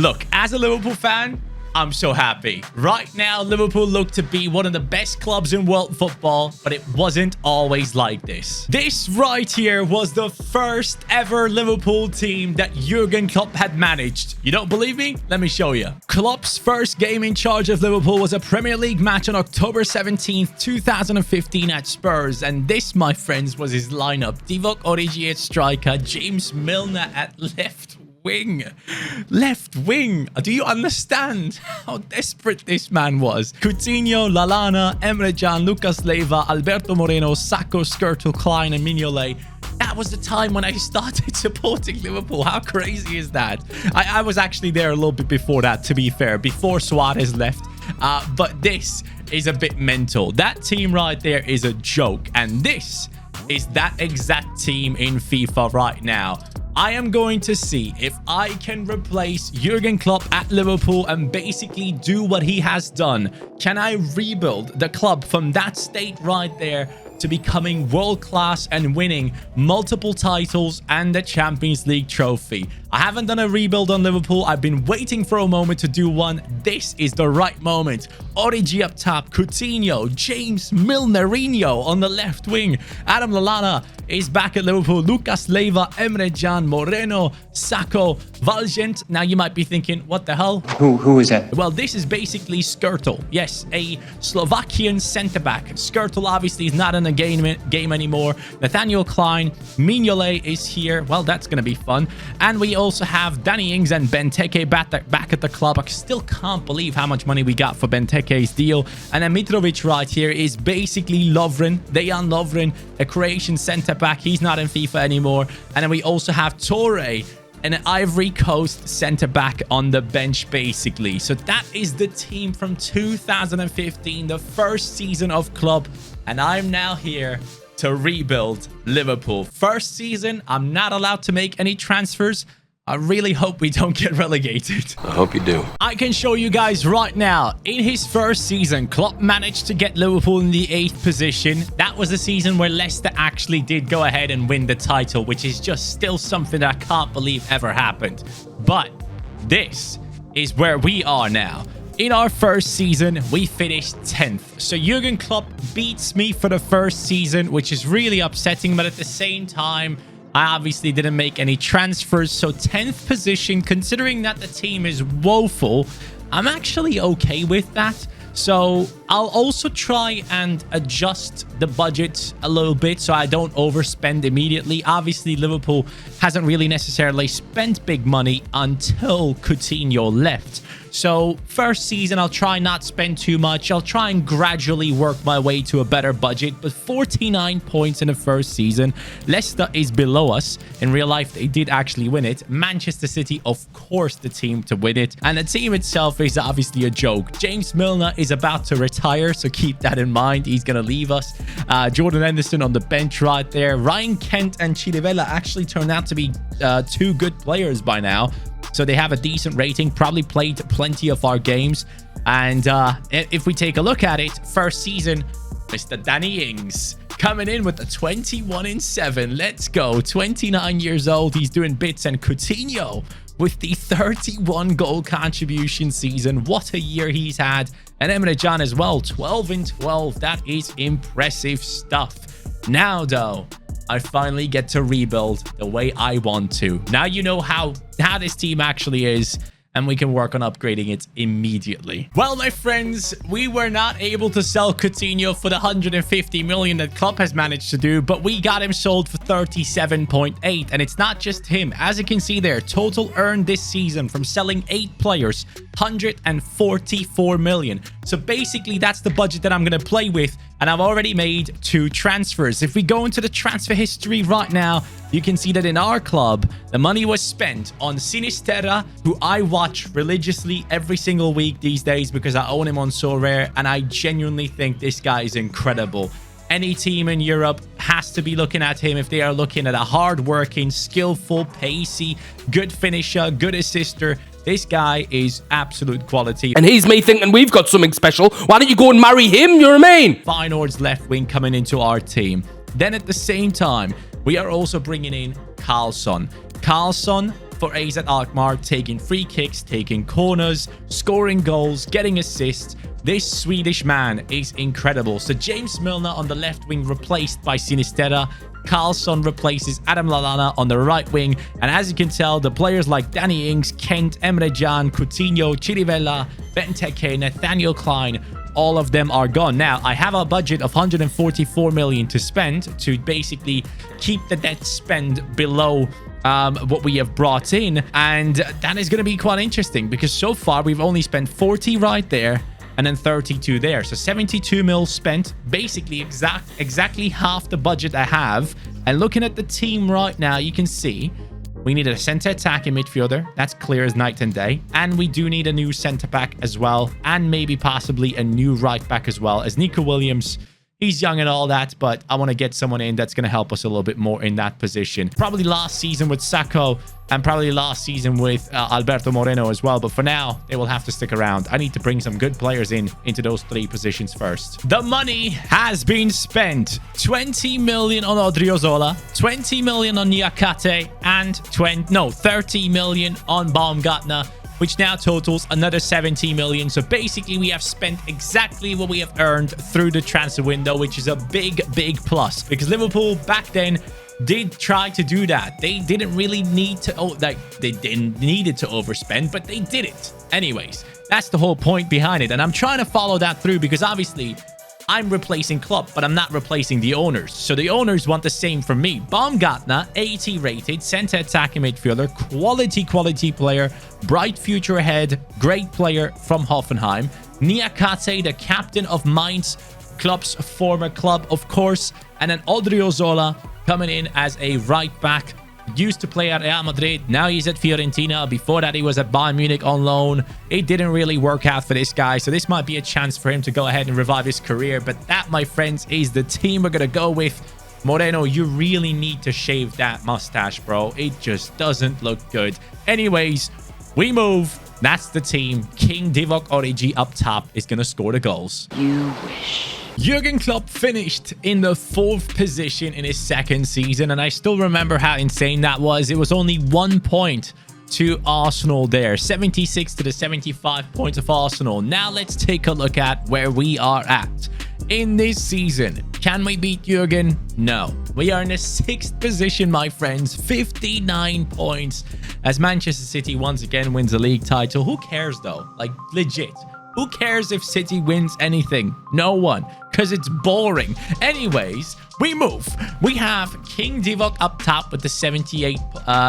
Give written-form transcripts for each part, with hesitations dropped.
Look, as a Liverpool fan, I'm so happy. Right now, Liverpool look to be one of the best clubs in world football, but it wasn't always like this. This right here was the first ever Liverpool team that Jürgen Klopp had managed. You don't believe me? Let me show you. Klopp's first game in charge of Liverpool was a Premier League match on October 17th, 2015 at Spurs. And this, my friends, was his lineup. Divock Origi at striker, James Milner at left wing. Do you understand how desperate this man was? Coutinho, Lallana, Emre Can, Lucas Leiva, Alberto Moreno, Sacco, Skrtel, Klein, and Mignolet. That was the time when I started supporting Liverpool. How crazy is that? I was actually there a little bit before that, to be fair, before Suarez left. But this is a bit mental. That team right there is a joke. And this is that exact team in FIFA right now. I am going to see if I can replace Jürgen Klopp at Liverpool and basically do what he has done. Can I rebuild the club from that state right there to becoming world-class and winning multiple titles and the Champions League trophy? I haven't done a rebuild on Liverpool. I've been waiting for a moment to do one. This is the right moment. Origi up top, Coutinho, James Milnerinho on the left wing. Adam Lallana is back at Liverpool. Lucas Leiva, Emre Can, Moreno, Sacco, Valgent. Now you might be thinking, what the hell? Who is that? Well, this is basically Skrtel. Yes, a Slovakian centre-back. Skrtel obviously is not in the game anymore. Nathaniel Klein, Mignolet is here. Well, that's going to be fun. And we also have Danny Ings and Benteke back at the club. I still can't believe how much money we got for Benteke's deal. And then Mitrovic right here is basically Lovren, Dejan Lovren, a Croatian centre-back. He's not in FIFA anymore. And then we also have Torre, an Ivory Coast centre-back on the bench, basically. So that is the team from 2015, the first season of Klopp. And I'm now here to rebuild Liverpool. First season, I'm not allowed to make any transfers. I really hope we don't get relegated. I hope you do. I can show you guys right now. In his first season, Klopp managed to get Liverpool in the 8th position. That was the season where Leicester actually did go ahead and win the title, which is just still something that I can't believe ever happened. But this is where we are now. In our first season, we finished 10th. So Jürgen Klopp beats me for the first season, which is really upsetting. But at the same time, I obviously didn't make any transfers. So 10th position, considering that the team is woeful, I'm actually okay with that. So I'll also try and adjust the budget a little bit so I don't overspend immediately. Obviously, Liverpool hasn't really necessarily spent big money until Coutinho left. So first season, I'll try not spend too much. I'll try and gradually work my way to a better budget. But 49 points in the first season. Leicester is below us. In real life, they did actually win it. Manchester City, of course, the team to win it. And the team itself is obviously a joke. James Milner is about to retire, so keep that in mind. He's going to leave us. Jordan Henderson on the bench right there. Ryan Kent and Chilwell actually turned out to be two good players by now. So they have a decent rating, probably played plenty of our games. And if we take a look at it, first season, Mr. Danny Ings coming in with the 21-7. Let's go. 29 years old. He's doing bits. And Coutinho with the 31 goal contribution season. What a year he's had. And Emre Can as well. 12-12. That is impressive stuff. Now, though, I finally get to rebuild the way I want to. Now you know how this team actually is, and we can work on upgrading it immediately. Well, my friends, we were not able to sell Coutinho for the 150 million that Klopp has managed to do, but we got him sold for 37.8. And it's not just him. As you can see there, total earned this season from selling 8 players, 144 million. So basically, that's the budget that I'm going to play with. And I've already made 2 transfers. If we go into the transfer history right now, you can see that in our club, the money was spent on Sinisterra, who I watch religiously every single week these days because I own him on So Rare, and I genuinely think this guy is incredible. Any team in Europe has to be looking at him if they are looking at a hard-working, skillful, pacey, good finisher, good assister. This guy is absolute quality. And he's me thinking we've got something special. Why don't you go and marry him? You know what I mean? Feyenoord's left wing coming into our team. Then at the same time, we are also bringing in Carlson. Carlson, for AZ Alkmaar, taking free kicks, taking corners, scoring goals, getting assists. This Swedish man is incredible. So James Milner on the left wing replaced by Sinisterra. Karlsson replaces Adam Lallana on the right wing. And as you can tell, the players like Danny Ings, Kent, Emre Can, Coutinho, Chirivella, Benteke, Nathaniel Klein, all of them are gone. Now, I have a budget of 144 million to spend to basically keep the net spend below what we have brought in. And that is going to be quite interesting because so far we've only spent 40 right there and then 32 there. So 72 mil spent, basically exactly half the budget I have. And looking at the team right now, you can see we need a center attacking midfielder. That's clear as night and day. And we do need a new center back as well. And maybe possibly a new right back as well, as Nico Williams, he's young and all that, but I want to get someone in that's going to help us a little bit more in that position. Probably last season with Sacco and probably last season with Alberto Moreno as well. But for now, they will have to stick around. I need to bring some good players into those three positions first. The money has been spent. 20 million on Odriozola, 20 million on Niakate, and 30 million on Baumgartner, which now totals another 70 million. So basically, we have spent exactly what we have earned through the transfer window, which is a big plus. Because Liverpool back then did try to do that. They didn't really need to, they didn't needed to overspend, but they did it. Anyways, that's the whole point behind it. And I'm trying to follow that through because obviously I'm replacing Klopp, but I'm not replacing the owners. So the owners want the same from me. Baumgartner, 80 rated, center attacking midfielder, quality player, bright future ahead, great player from Hoffenheim. Niakate, the captain of Mainz, Klopp's former club, of course. And then Odriozola coming in as a right back. Used to play at Real Madrid. Now he's at Fiorentina. Before that, he was at Bayern Munich on loan. It didn't really work out for this guy. So this might be a chance for him to go ahead and revive his career. But that, my friends, is the team we're going to go with. Moreno, you really need to shave that mustache, bro. It just doesn't look good. Anyways, we move. That's the team. King Divock Origi up top is going to score the goals. You wish. Jürgen Klopp finished in the 4th position in his 2nd season, and I still remember how insane that was. It was only 1 point to Arsenal there. 76 to the 75 points of Arsenal. Now let's take a look at where we are at. In this season, can we beat Jürgen? No. We are in the 6th position, my friends. 59 points. As Manchester City once again wins the league title. Who cares though? Like, legit. Who cares if City wins anything? No one, because it's boring. Anyways, we move. We have King Divock up top with the 78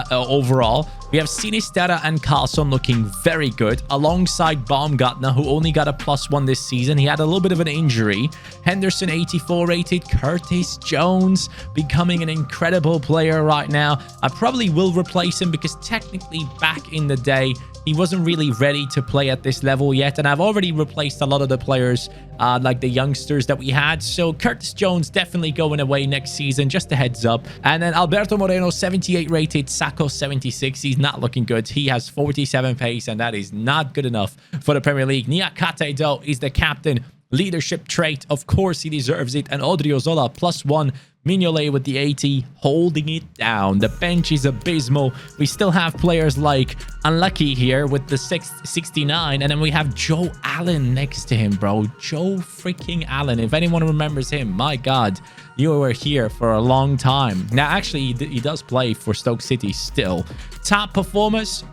overall. We have Sinisterra and Karlsson looking very good, alongside Baumgartner, who only got a +1 this season. He had a little bit of an injury. Henderson, 84 rated. Curtis Jones becoming an incredible player right now. I probably will replace him because technically back in the day, he wasn't really ready to play at this level yet. And I've already replaced a lot of the players, like the youngsters that we had. So Curtis Jones definitely going away next season, just a heads up. And then Alberto Moreno, 78 rated. Sacco, 76. He's not looking good. He has 47 pace, and that is not good enough for the Premier League. Niakate, though, is the captain. Leadership trait. Of course, he deserves it. And Odriozola, +1. Mignolet with the 80, holding it down. The bench is abysmal. We still have players like Unlucky here with the 69. And then we have Joe Allen next to him, bro. Joe freaking Allen. If anyone remembers him, my God, you were here for a long time. Now, actually, he does play for Stoke City still. Top performers.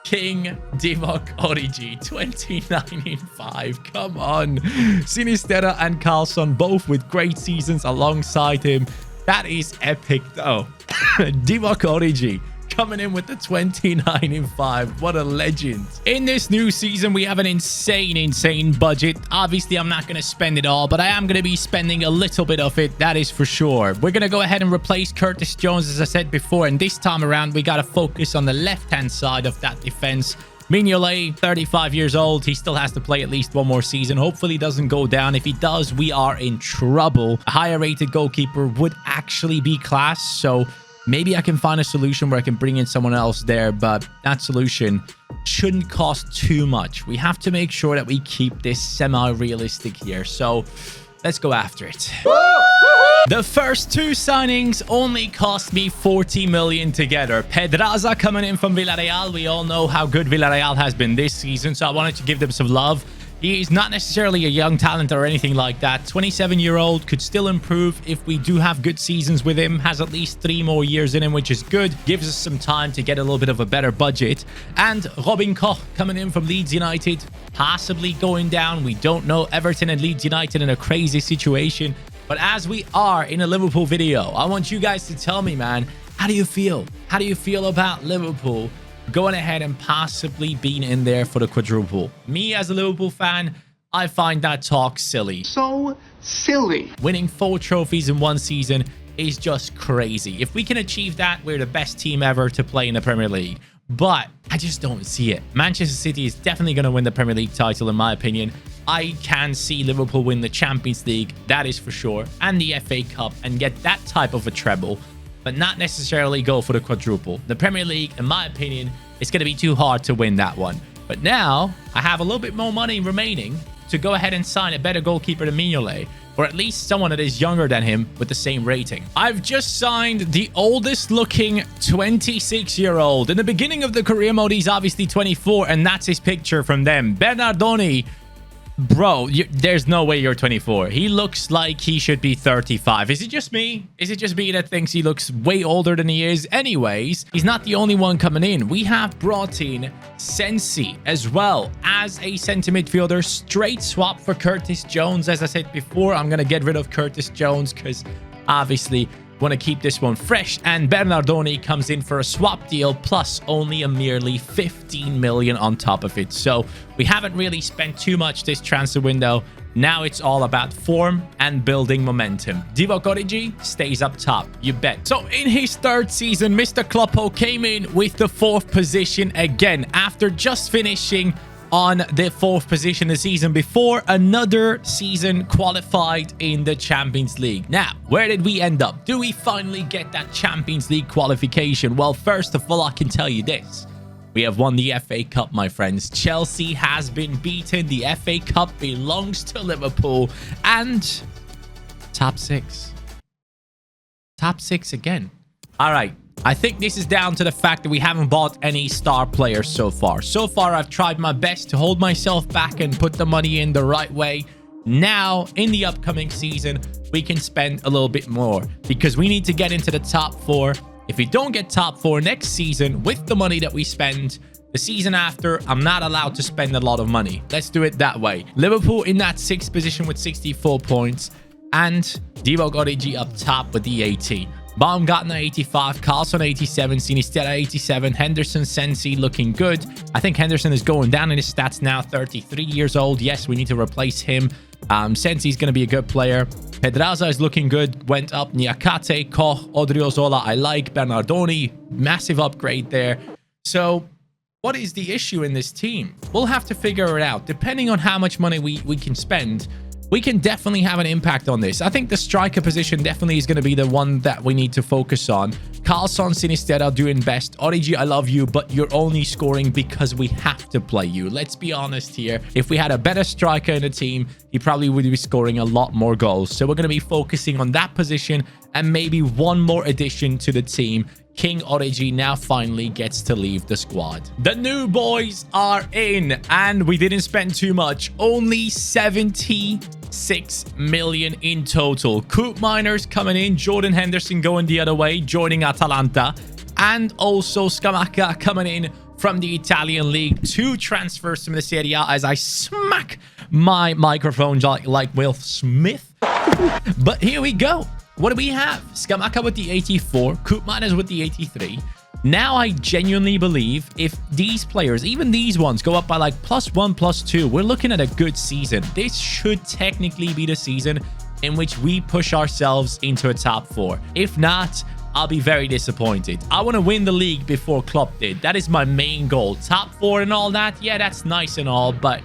King Divock Origi, 29 in 5. Come on. Sinisterra and Karlsson, both with great seasons alongside him. That is epic, though. Divock Origi coming in with the 29 in 5. What a legend. In this new season, we have an insane budget. Obviously, I'm not going to spend it all, but I am going to be spending a little bit of it. That is for sure. We're going to go ahead and replace Curtis Jones, as I said before. And this time around, we got to focus on the left-hand side of that defense. Mignolet, 35 years old. He still has to play at least one more season. Hopefully he doesn't go down. If he does, we are in trouble. A higher rated goalkeeper would actually be class. So maybe I can find a solution where I can bring in someone else there, but that solution shouldn't cost too much. We have to make sure that we keep this semi-realistic here. So let's go after it. The first two signings only cost me 40 million together. Pedraza coming in from Villarreal. We all know how good Villarreal has been this season, so I wanted to give them some love. He's not necessarily a young talent or anything like that. 27-year-old, could still improve if we do have good seasons with him. Has at least 3 more years in him, which is good. Gives us some time to get a little bit of a better budget. And Robin Koch coming in from Leeds United, possibly going down. We don't know. Everton and Leeds United in a crazy situation. But as we are in a Liverpool video, I want you guys to tell me, man, how do you feel? How do you feel about Liverpool going ahead and possibly being in there for the quadruple? Me, as a Liverpool fan, I find that talk silly. So silly. Winning 4 trophies in one season is just crazy. If we can achieve that, we're the best team ever to play in the Premier League. But I just don't see it. Manchester City is definitely going to win the Premier League title, in my opinion. I can see Liverpool win the Champions League, that is for sure, and the FA Cup, and get that type of a treble, but not necessarily go for the quadruple. The Premier League, in my opinion, it's going to be too hard to win that one. But now, I have a little bit more money remaining to go ahead and sign a better goalkeeper than Mignolet, or at least someone that is younger than him with the same rating. I've just signed the oldest looking 26-year-old. In the beginning of the career mode, he's obviously 24, and that's his picture from them. Bernardoni. Bro, there's no way you're 24. He looks like he should be 35. Is it just me? Is it just me that thinks he looks way older than he is? Anyways, he's not the only one coming in. We have brought in Sensi as well as a centre midfielder. Straight swap for Curtis Jones. As I said before, I'm going to get rid of Curtis Jones because obviously want to keep this one fresh. And Bernardoni comes in for a swap deal plus only a merely 15 million on top of it. So we haven't really spent too much this transfer window. Now it's all about form and building momentum. Divock Origi stays up top, you bet. So in his 3rd season, Mr. Kloppo came in with the 4th position again after just finishing on the 4th position the season before. Another season qualified in the Champions League. Now, where did we end up? Do we finally get that Champions League qualification? Well, first of all, I can tell you this. We have won the FA Cup, my friends. Chelsea has been beaten. The FA Cup belongs to Liverpool. And top 6. Top 6 again. All right. I think this is down to the fact that we haven't bought any star players so far. So far, I've tried my best to hold myself back and put the money in the right way. Now, in the upcoming season, we can spend a little bit more because we need to get into the top 4. If we don't get top 4 next season with the money that we spend, the season after, I'm not allowed to spend a lot of money. Let's do it that way. Liverpool in that 6th position with 64 points and Divock Origi up top with the 80. Baumgartner 85, Carlson 87, Sinisterra 87, Henderson, Sensi looking good. I think Henderson is going down in his stats now, 33 years old. Yes, we need to replace him. Sensi is going to be a good player. Pedraza is looking good, went up. Niakate, Koch, Odriozola, I like. Bernardoni, massive upgrade there. So what is the issue in this team? We'll have to figure it out. Depending on how much money we can spend, we can definitely have an impact on this. I think the striker position definitely is going to be the one that we need to focus on. Carlson, Sinisterra doing best. Origi, I love you, but you're only scoring because we have to play you. Let's be honest here. If we had a better striker in the team, he probably would be scoring a lot more goals. So we're going to be focusing on that position and maybe one more addition to the team. King Origi now finally gets to leave the squad. The new boys are in and we didn't spend too much. Only 76 million in total. Coop Miners coming in. Jordan Henderson going the other way, joining Atalanta. And also Scamacca coming in from the Italian league. 2 transfers from the Serie A as I smack my microphone like Will Smith. But here we go. What do we have? Scamacca with the 84, Coop Miners with the 83. Now I genuinely believe if these players, even these ones, go up by like +1, +2, we're looking at a good season. This should technically be the season in which we push ourselves into a top 4. If not, I'll be very disappointed. I want to win the league before Klopp did. That is my main goal. Top 4 and all that, yeah, that's nice and all, but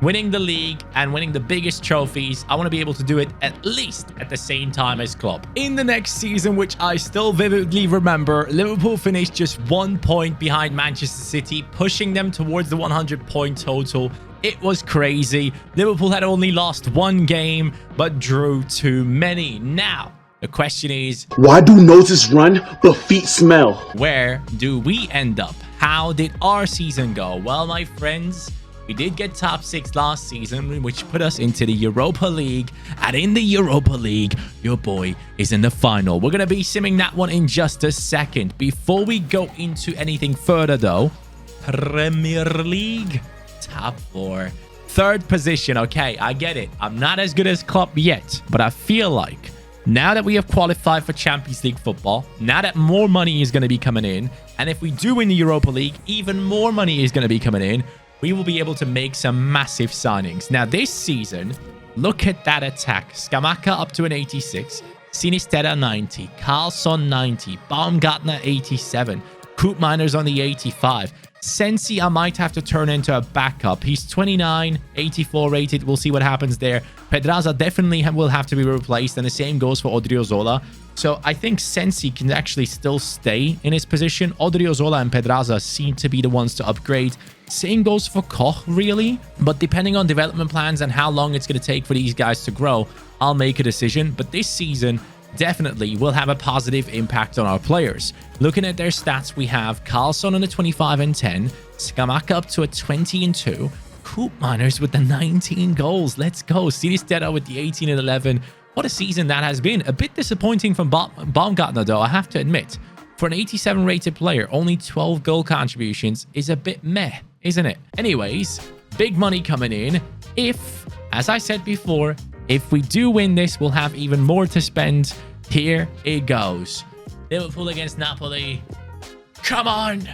winning the league and winning the biggest trophies, I want to be able to do it at least at the same time as Klopp. In the next season, which I still vividly remember, Liverpool finished just 1 point behind Manchester City, pushing them towards the 100-point total. It was crazy. Liverpool had only lost 1 game, but drew too many. Now, The question is, Why do noses run but feet smell? where do we end up? How did our season go? Well, my friends, we did get top 6 last season, which put us into the Europa League. And in the Europa League, your boy is in the final. We're going to be simming that one in just a second. Before we go into anything further, though, Premier League, top 4. 3rd position. Okay, I get it. I'm not as good as Klopp yet, but I feel like now that we have qualified for Champions League football, now that more money is going to be coming in, and if we do win the Europa League, even more money is going to be coming in, we will be able to make some massive signings. Now, this season, look at that attack. Scamacca up to an 86, Sinisterra 90, Carlson 90, Baumgartner 87, Koopmeiners on the 85. Sensi, I might have to turn into a backup. He's 29, 84 rated. We'll see what happens there. Pedraza definitely will have to be replaced, and the same goes for Odriozola. So I think Sensi can actually still stay in his position. Odriozola and Pedraza seem to be the ones to upgrade. Same goes for Koch, really. But depending on development plans and how long it's going to take for these guys to grow, I'll make a decision. But this season definitely will have a positive impact on our players. Looking at their stats, we have Carlson on a 25 and 10, Scamacca up to a 20 and 2, Koopmeiners with the 19 goals. Let's go. Sinisterra with the 18 and 11. What a season that has been. A bit disappointing from Baumgartner, though, I have to admit. For an 87 rated player, only 12 goal contributions is a bit meh, isn't it? Anyways, big money coming in. If, as I said before, if we do win this, we'll have even more to spend. Here it goes. Liverpool against Napoli. Come on.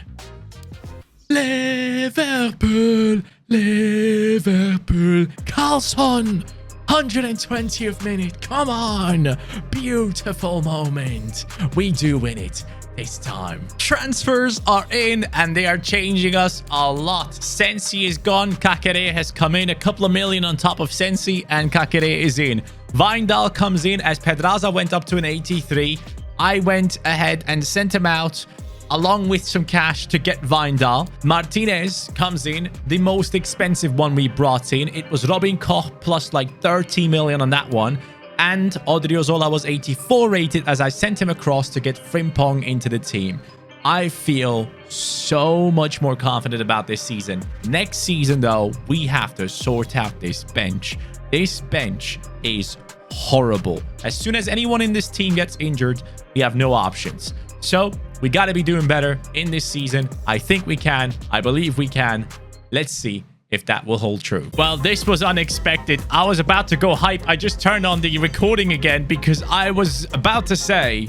Liverpool. Liverpool. Carlson. 120th minute. Come on. Beautiful moment. We do win it this time. Transfers are in and they are changing us a lot. Sensi is gone. Kakere has come in. A couple of million on top of Sensi, and Kakere is in. Vindal comes in as Pedraza went up to an 83. I went ahead and sent him out along with some cash to get Vindal. Martinez comes in, the most expensive one we brought in. It was Robin Koch plus like 30 million on that one. And Odriozola was 84 rated as I sent him across to get Frimpong into the team. I feel so much more confident about this season. Next season, though, we have to sort out this bench. This bench is horrible. As soon as anyone in this team gets injured, we have no options. So we got to be doing better in this season. I think we can. I believe we can. Let's see if that will hold true. Well, this was unexpected. I was about to go hype. I just turned on the recording again because I was about to say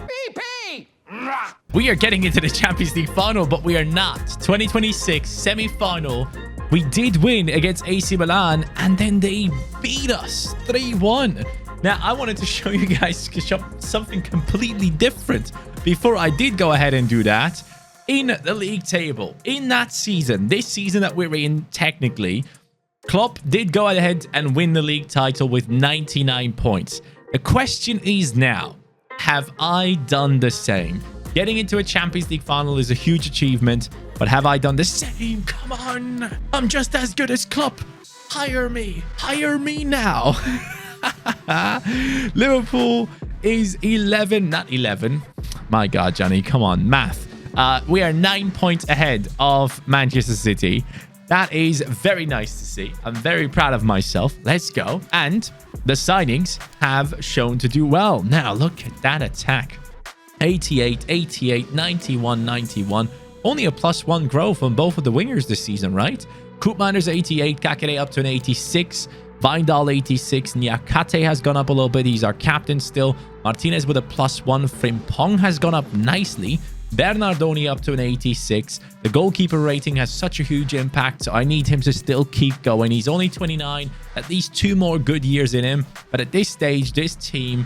we are getting into the Champions League final, but we are not. 2026 semi-final. We did win against AC Milan, and then they beat us 3-1. Now, I wanted to show you guys something completely different before I did go ahead and do that. In the league table, in that season, this season that we're in, technically, Klopp did go ahead and win the league title with 99 points. The question is now, have I done the same? Getting into a Champions League final is a huge achievement, but have I done the same? Come on, I'm just as good as Klopp. Hire me now. Liverpool is 11, not 11. My God, Johnny, come on, math. We are 9 points ahead of Manchester City. That is very nice to see. I'm very proud of myself. Let's go. And the signings have shown to do well. Now, look at that attack. 88, 88, 91, 91. Only a +1 growth on both of the wingers this season, right? Koopmeiners 88, Kakere up to an 86. Vindal 86, Nyakate has gone up a little bit. He's our captain still. Martinez with a +1. Frimpong has gone up nicely. Bernardoni up to an 86. The goalkeeper rating has such a huge impact, so I need him to still keep going. He's only 29, at least 2 more good years in him. But at this stage, this team,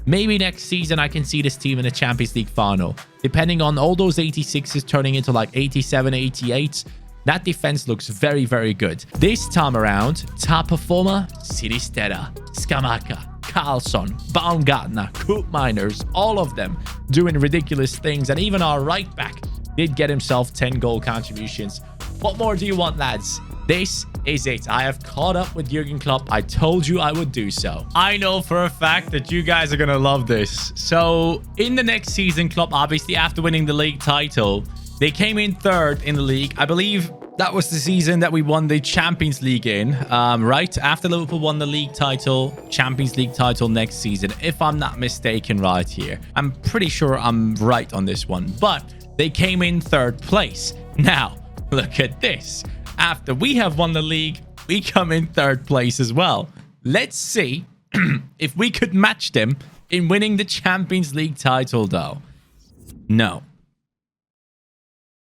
maybe next season I can see this team in the Champions League final. Depending on all those 86s turning into like 87, 88s, that defense looks very, very good. This time around, top performer, Sinisterra, Scamacca, Carlson, Baumgartner, Koopmeiners, all of them doing ridiculous things. And even our right back did get himself 10 goal contributions. What more do you want, lads? This is it. I have caught up with Jürgen Klopp. I told you I would do so. I know for a fact that you guys are going to love this. So in the next season, Klopp, obviously after winning the league title, they came in third in the league. I believe that was the season that we won the Champions League in, right? After Liverpool won the league title, Champions League title next season, if I'm not mistaken right here. I'm pretty sure I'm right on this one, but they came in third place. Now, look at this. After we have won the league, we come in third place as well. Let's see if we could match them in winning the Champions League title, though. No.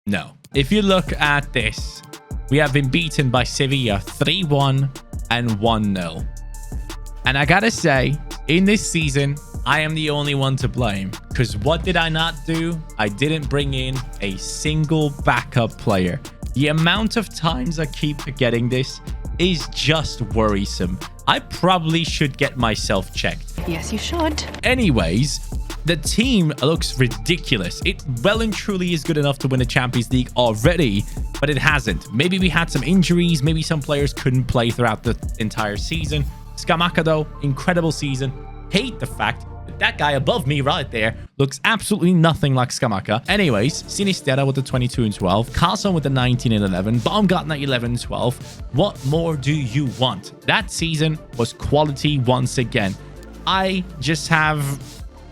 No. If you look at this, we have been beaten by Sevilla 3-1 and 1-0. And I gotta say, in this season, I am the only one to blame. Because what did I not do? I didn't bring in a single backup player. The amount of times I keep forgetting this is just worrisome. I probably should get myself checked. Yes, you should. Anyways, the team looks ridiculous. It well and truly is good enough to win a Champions League already, but it hasn't. Maybe we had some injuries. Maybe some players couldn't play throughout the entire season. Scamacca, though, incredible season. Hate the fact that guy above me right there looks absolutely nothing like Scamacca. Anyways, Sinisterra with the 22 and 12. Carlson with the 19 and 11. Baumgartner 11 and 12. What more do you want? That season was quality once again. I just have...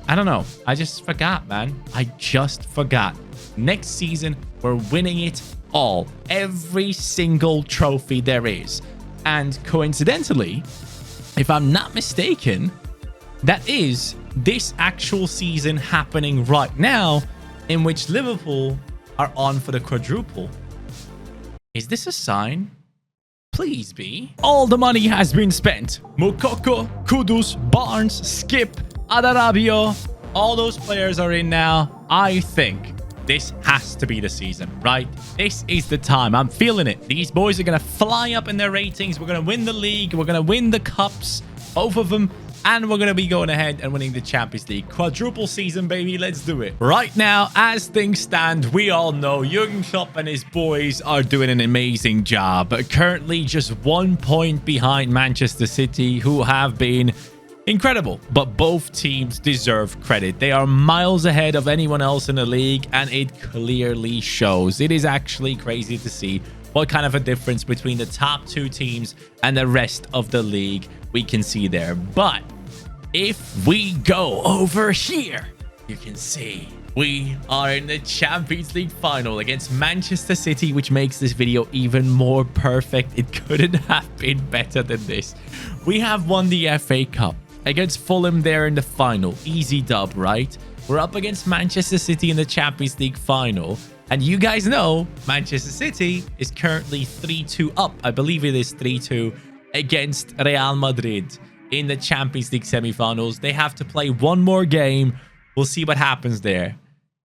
I don't know. I just forgot, man. I just forgot. Next season, we're winning it all. Every single trophy there is. And coincidentally, if I'm not mistaken, that is this actual season happening right now, in which Liverpool are on for the quadruple. Is this a sign? Please be. All the money has been spent. Mokoko, Kudus, Barnes, Skip, Adarabio, all those players are in now. I think this has to be the season, right? This is the time. I'm feeling it. These boys are going to fly up in their ratings. We're going to win the league. We're going to win the cups, both of them. And we're going to be going ahead and winning the Champions League. Quadruple season, baby. Let's do it. Right now, as things stand, we all know Jürgen Klopp and his boys are doing an amazing job. But currently, just 1 point behind Manchester City, who have been incredible. But both teams deserve credit. They are miles ahead of anyone else in the league, and it clearly shows. It is actually crazy to see what kind of a difference between the top two teams and the rest of the league we can see there. But if we go over here, you can see we are in the Champions League final against Manchester City, which makes this video even more perfect. It couldn't have been better than this. We have won the FA Cup against Fulham there in the final. Easy dub, right? We're up against Manchester City in the Champions League final. And you guys know Manchester City is currently 3-2 up. I believe it is 3-2 against Real Madrid in the Champions League semifinals. They have to play one more game. We'll see what happens there.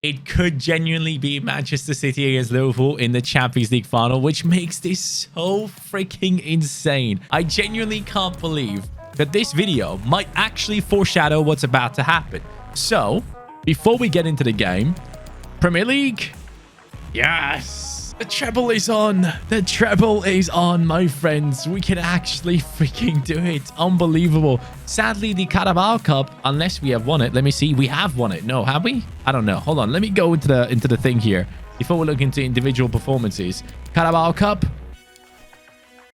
It could genuinely be Manchester City against Liverpool in the Champions League final, which makes this so freaking insane. I genuinely can't believe that this video might actually foreshadow what's about to happen. So, before we get into the game, Premier League... Yes, the treble is on. The treble is on, my friends. We can actually freaking do it. Unbelievable. Sadly, the Carabao Cup, unless we have won it. Let me see. We have won it. No, have we? I don't know. Hold on. Let me go into the thing here before we look into individual performances. Carabao Cup.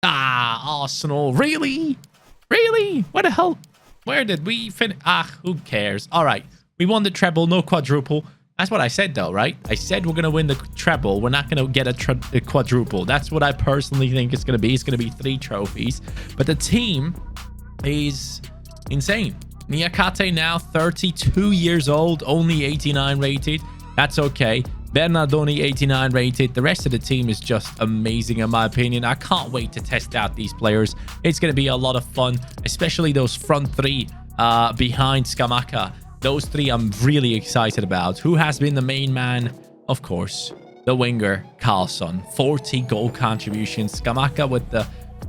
Ah, Arsenal. Really? Really? Where the hell? Where did we finish? Ah, who cares? All right. We won the treble. No quadruple. That's what I said, though, right? I said we're going to win the treble. We're not going to get a quadruple. That's what I personally think it's going to be. It's going to be 3 trophies. But the team is insane. Niakate now 32 years old, only 89 rated. That's okay. Bernardoni 89 rated. The rest of the team is just amazing, in my opinion. I can't wait to test out these players. It's going to be a lot of fun, especially those front 3 behind Scamacca. Those 3 I'm really excited about. Who has been the main man? Of course, the winger, Carlson. 40 goal contributions. Scamacca with the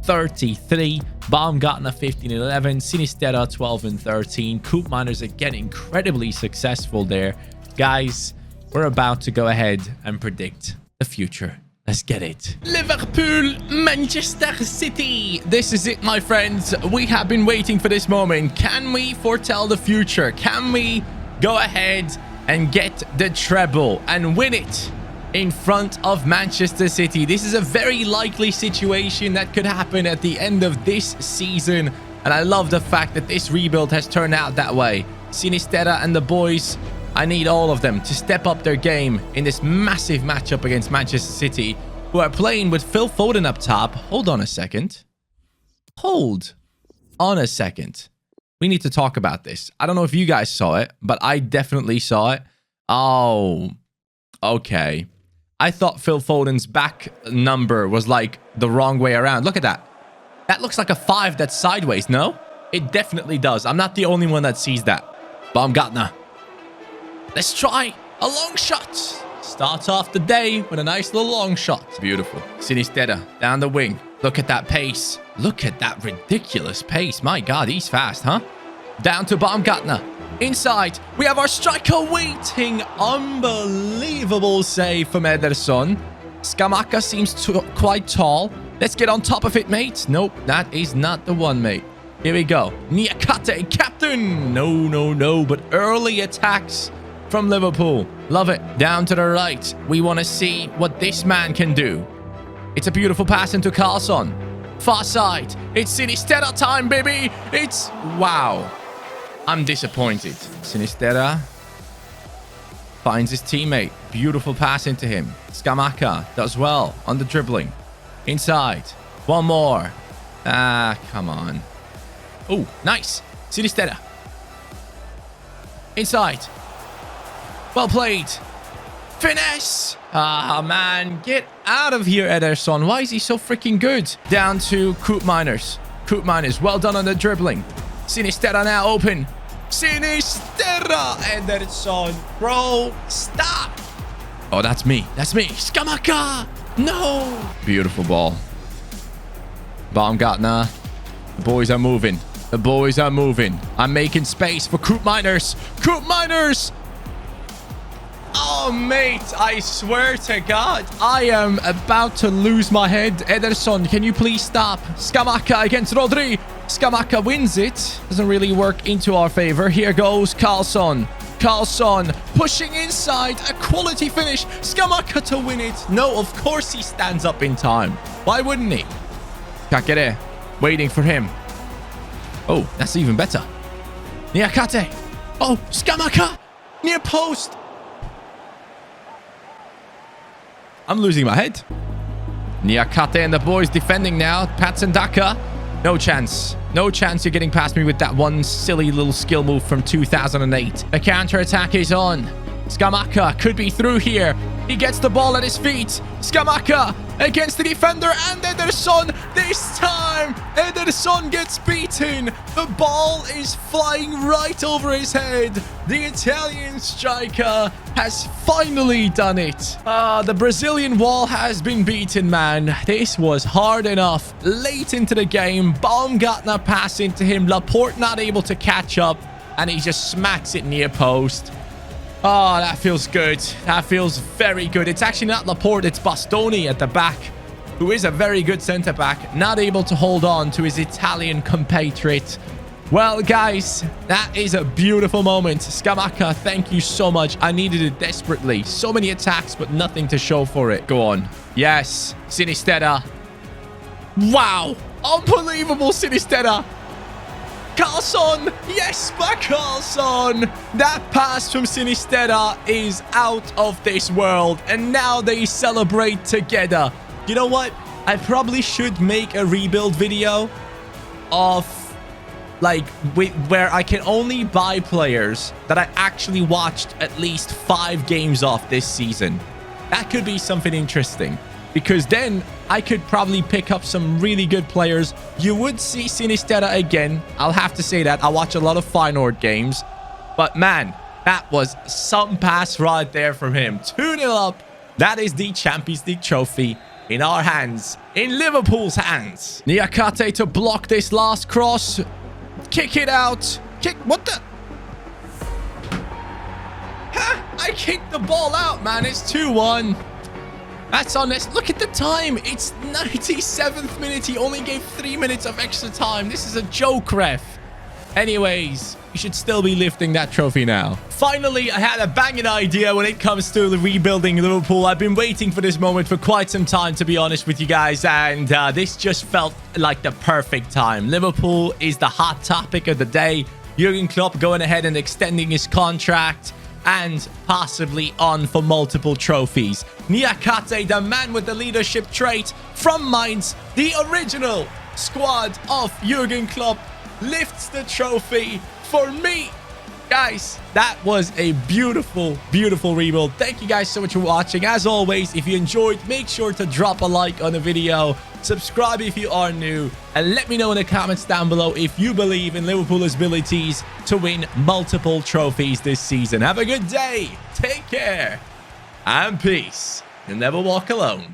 33. Baumgartner 15 and 11. Sinisterra 12 and 13. Coop Miners again incredibly successful there. Guys, we're about to go ahead and predict the future. Let's get it. Liverpool, Manchester City. This is it, my friends. We have been waiting for this moment. Can we foretell the future? Can we go ahead and get the treble and win it in front of Manchester City? This is a very likely situation that could happen at the end of this season. And I love the fact that this rebuild has turned out that way. Sinisterra and the boys, I need all of them to step up their game in this massive matchup against Manchester City, who are playing with Phil Foden up top. Hold on a second. Hold on a second. We need to talk about this. I don't know if you guys saw it, but I definitely saw it. Oh, okay. I thought Phil Foden's back number was like the wrong way around. Look at that. That looks like a 5 that's sideways, no? It definitely does. I'm not the only one that sees that. Baumgartner. Let's try a long shot. Start off the day with a nice little long shot. Beautiful. Sinisterra down the wing. Look at that pace. Look at that ridiculous pace. My God, he's fast, huh? Down to Baumgartner. Inside, we have our striker waiting. Unbelievable save from Ederson. Scamacca seems quite tall. Let's get on top of it, mate. Nope, that is not the one, mate. Here we go. Niakate, captain. No. But early attacks from Liverpool. Love it. Down to the right. We want to see what this man can do. It's a beautiful pass into Carlson. Far side. It's Sinisterra time, baby. It's... Wow. I'm disappointed. Sinisterra finds his teammate. Beautiful pass into him. Scamacca does well on the dribbling. Inside. One more. Ah, come on. Oh, nice. Sinisterra. Inside. Well played. Finesse. Ah, man. Get out of here, Ederson. Why is he so freaking good? Down to Koopmeiners. Koopmeiners, well done on the dribbling. Sinisterra now open. Sinisterra. Ederson. Bro, stop. Oh, that's me. That's me. Scamacca. No. Beautiful ball. Baumgartner. The boys are moving. The boys are moving. I'm making space for Koopmeiners. Koopmeiners. Oh, mate, I swear to God, I am about to lose my head. Ederson, can you please stop? Scamacca against Rodri. Scamacca wins it. Doesn't really work into our favor. Here goes Carlson. Carlson pushing inside. A quality finish. Scamacca to win it. No, of course he stands up in time. Why wouldn't he? Kakere waiting for him. Oh, that's even better. Niakate. Oh, Scamacca. Near post. I'm losing my head. Niakate and the boys defending now. Patsandaka. No chance. No chance you're getting past me with that one silly little skill move from 2008. A counter-attack is on. Scamacca could be through here. He gets the ball at his feet. Scamacca against the defender and Ederson. This time, Ederson gets beaten. The ball is flying right over his head. The Italian striker has finally done it. The Brazilian wall has been beaten, man. This was hard enough. Late into the game, Baumgartner pass into him. Laporte not able to catch up, and he just smacks it near post. Oh, that feels good. That feels very good. It's actually not Laporte, it's Bastoni at the back, who is a very good centre-back, not able to hold on to his Italian compatriot. Well, guys, that is a beautiful moment. Scamacca, thank you so much. I needed it desperately. So many attacks, but nothing to show for it. Go on. Yes, Sinisterra. Wow, unbelievable Sinisterra. Carlson! Yes, but Carlson! That pass from Sinisterra is out of this world. And now they celebrate together. You know what? I probably should make a rebuild video of, like, where I can only buy players that I actually watched at least 5 games off this season. That could be something interesting. Because then I could probably pick up some really good players. You would see Sinisterra again. I'll have to say that. I watch a lot of Feyenoord games. But man, that was some pass right there from him. 2-0 up. That is the Champions League trophy in our hands. In Liverpool's hands. Niakate to block this last cross. Kick it out. Kick. What the? Huh? I kicked the ball out, man. It's 2-1. That's honest. Look at the time. It's 97th minute. He only gave 3 minutes of extra time. This is a joke, ref. Anyways, you should still be lifting that trophy now. Finally, I had a banging idea when it comes to rebuilding Liverpool. I've been waiting for this moment for quite some time, to be honest with you guys. And this just felt like the perfect time. Liverpool is the hot topic of the day. Jürgen Klopp going ahead and extending his contract and possibly on for multiple trophies. Niakate, the man with the leadership trait from Mainz, the original squad of Jürgen Klopp, lifts the trophy for me. Guys, that was a beautiful, beautiful rebuild. Thank you guys so much for watching. As always, if you enjoyed, make sure to drop a like on the video. Subscribe if you are new. And let me know in the comments down below if you believe in Liverpool's abilities to win multiple trophies this season. Have a good day. Take care. And peace. And never walk alone.